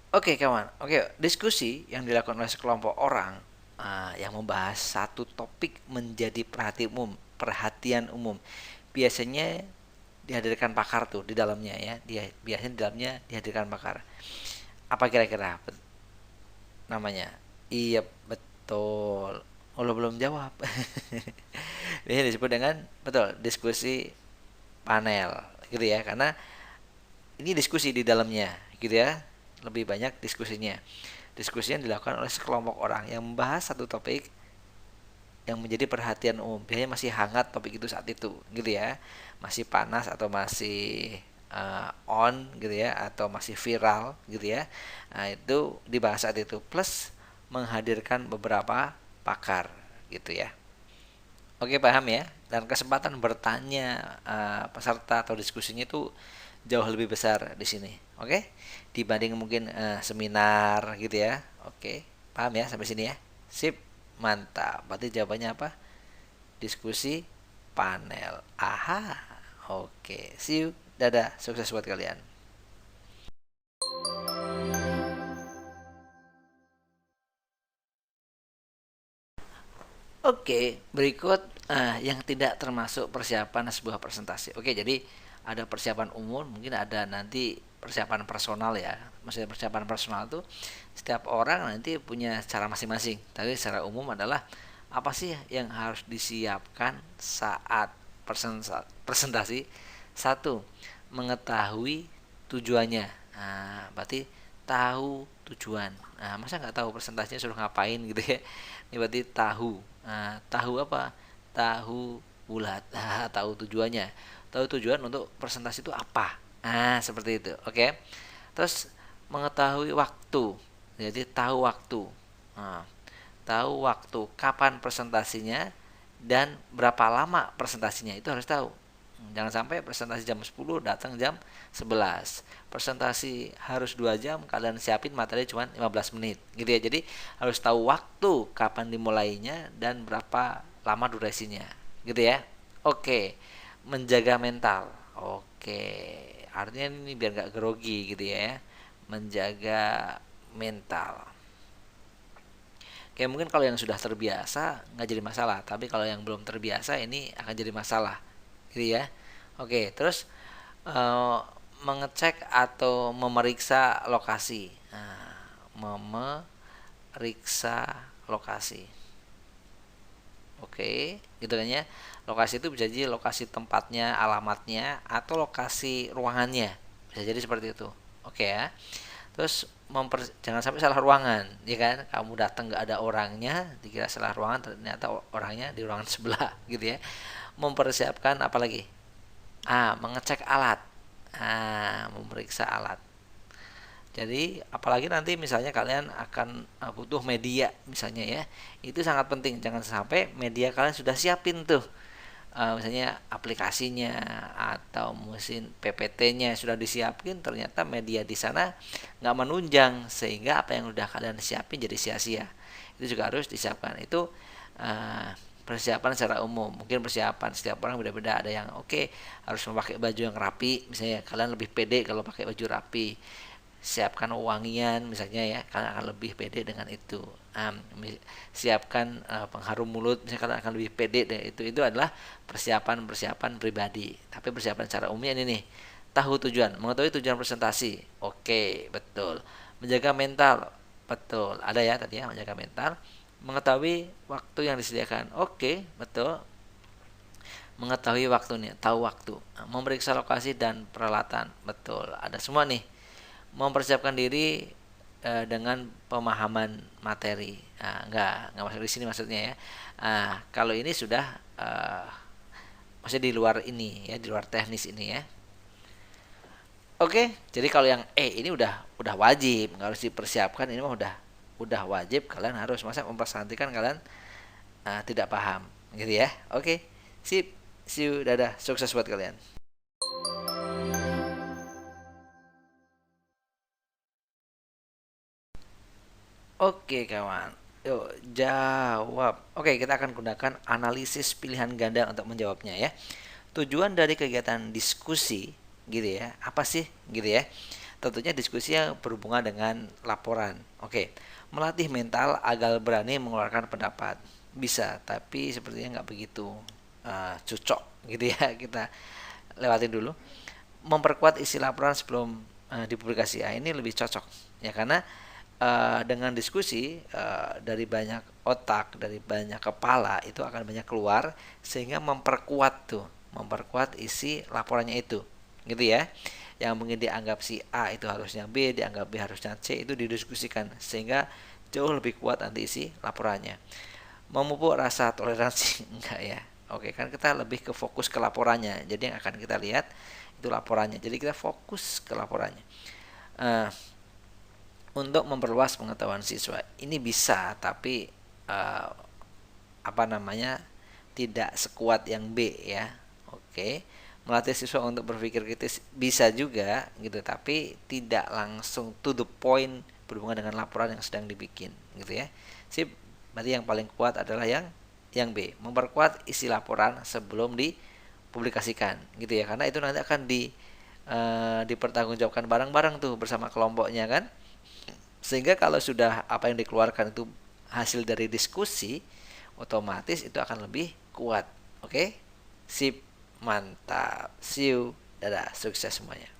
Oke kawan, oke diskusi yang dilakukan oleh sekelompok orang yang membahas satu topik menjadi perhatian umum. Biasanya dihadirkan pakar tuh di dalamnya ya. Dia biasanya di dalamnya dihadirkan pakar. Apa kira-kira namanya? Iya betul. Oh, lo belum jawab. Ini disebut dengan betul diskusi panel gitu ya, karena ini diskusi di dalamnya gitu ya, lebih banyak diskusinya. Diskusi yang dilakukan oleh sekelompok orang yang membahas satu topik yang menjadi perhatian umum. Biasanya masih hangat topik itu saat itu, gitu ya. Masih panas atau masih on gitu ya, atau masih viral gitu ya. Nah, itu dibahas saat itu plus menghadirkan beberapa pakar gitu ya. Oke, paham ya. Dan kesempatan bertanya peserta atau diskusinya itu jauh lebih besar di sini. Oke? Dibanding mungkin seminar gitu ya. Oke. Paham ya sampai sini ya? Sip. Mantap. Berarti jawabannya apa? Diskusi panel. Aha. Oke. See you. Dadah. Sukses buat kalian. Oke, berikut yang tidak termasuk persiapan sebuah presentasi. Oke, jadi ada persiapan umum, mungkin ada nanti persiapan personal ya. Maksudnya persiapan personal itu setiap orang nanti punya cara masing-masing. Tapi secara umum adalah apa sih yang harus disiapkan saat presentasi? Satu, mengetahui tujuannya. Nah, berarti tahu tujuan. Nah, masa nggak tahu presentasinya suruh ngapain gitu ya? Ini berarti tahu. Nah, tahu apa? Tahu bulat. Nah, tahu tujuannya. Tahu tujuan untuk presentasi itu apa? Nah, seperti itu. Oke. Terus mengetahui waktu. Jadi tahu waktu. Nah, tahu waktu kapan presentasinya dan berapa lama presentasinya itu harus tahu. Jangan sampai presentasi jam 10 datang jam 11. Presentasi harus 2 jam, kalian siapin materi cuma 15 menit gitu ya. Jadi harus tahu waktu kapan dimulainya dan berapa lama durasinya gitu ya. Oke, menjaga mental. Oke, artinya ini biar gak grogi gitu ya. Menjaga mental. Kayak mungkin kalau yang sudah terbiasa nggak jadi masalah, tapi kalau yang belum terbiasa ini akan jadi masalah, gitu ya. Oke, terus eh, mengecek atau memeriksa lokasi. Nah, memeriksa lokasi. Oke, gitu kan ya. Lokasi itu bisa jadi lokasi tempatnya, alamatnya, atau lokasi ruangannya. Bisa jadi seperti itu. Oke ya. Terus jangan sampai salah ruangan, ya kan? Kamu datang nggak ada orangnya, dikira salah ruangan, ternyata orangnya di ruangan sebelah, gitu ya. Mempersiapkan apa lagi? Mengecek alat. Memeriksa alat. Jadi apalagi nanti misalnya kalian akan butuh media misalnya ya, itu sangat penting. Jangan sampai media kalian sudah siapin tuh, misalnya aplikasinya atau mesin PPT-nya sudah disiapin, ternyata media di sana nggak menunjang sehingga apa yang udah kalian siapin jadi sia-sia. Itu juga harus disiapkan. Itu persiapan secara umum. Mungkin persiapan setiap orang beda-beda. Ada yang harus memakai baju yang rapi, misalnya kalian lebih pede kalau pakai baju rapi. Siapkan wangian misalnya ya, kalian akan lebih pede dengan itu. Siapkan pengharum mulut misalnya, kalian akan lebih pede dengan itu adalah persiapan pribadi. Tapi persiapan secara umumnya ini nih, tahu tujuan, mengetahui tujuan presentasi. Oke, betul. Menjaga mental, betul, ada ya tadi ya, menjaga mental. Mengetahui waktu yang disediakan. Oke, betul. Mengetahui waktunya, tahu waktu. Memeriksa lokasi dan peralatan, betul, ada semua nih. Mempersiapkan diri dengan pemahaman materi. Nggak masuk di sini maksudnya ya. Kalau ini sudah maksudnya di luar ini ya, di luar teknis ini ya. Oke, jadi kalau yang ini udah wajib, nggak harus dipersiapkan. Ini mah udah wajib, kalian harus, masa mempersantikan kalian tidak paham, gitu ya. Oke, sip, see you, dadah, sukses buat kalian. Oke kawan, yuk jawab. Oke, kita akan gunakan analisis pilihan ganda untuk menjawabnya ya. Tujuan dari kegiatan diskusi gitu ya, apa sih gitu ya. tentunya diskusi yang berhubungan dengan laporan. Oke, melatih mental agar berani mengeluarkan pendapat. Bisa, tapi sepertinya nggak begitu cocok gitu ya. Kita lewatin dulu. Memperkuat isi laporan sebelum dipublikasi. Ini lebih cocok ya, karena dengan diskusi dari banyak otak, dari banyak kepala itu akan banyak keluar, sehingga memperkuat isi laporannya itu, gitu ya. Yang mungkin dianggap si A itu harusnya B, dianggap B harusnya C, itu didiskusikan sehingga jauh lebih kuat nanti isi laporannya. Memupuk rasa toleransi enggak ya. Oke, kan kita lebih ke fokus ke laporannya. Jadi yang akan kita lihat itu laporannya. Jadi kita fokus ke laporannya. Untuk memperluas pengetahuan siswa ini bisa, tapi uh, tidak sekuat yang B ya. Oke, melatih siswa untuk berpikir kritis bisa juga gitu, tapi tidak langsung to the point berhubungan dengan laporan yang sedang dibikin gitu ya. Sip, berarti yang paling kuat adalah yang B, memperkuat isi laporan sebelum dipublikasikan gitu ya, karena itu nanti akan dipertanggungjawabkan bareng-bareng tuh bersama kelompoknya kan. Sehingga kalau sudah apa yang dikeluarkan itu hasil dari diskusi, otomatis itu akan lebih kuat. Oke? Sip, mantap. See you. Dadah, sukses semuanya.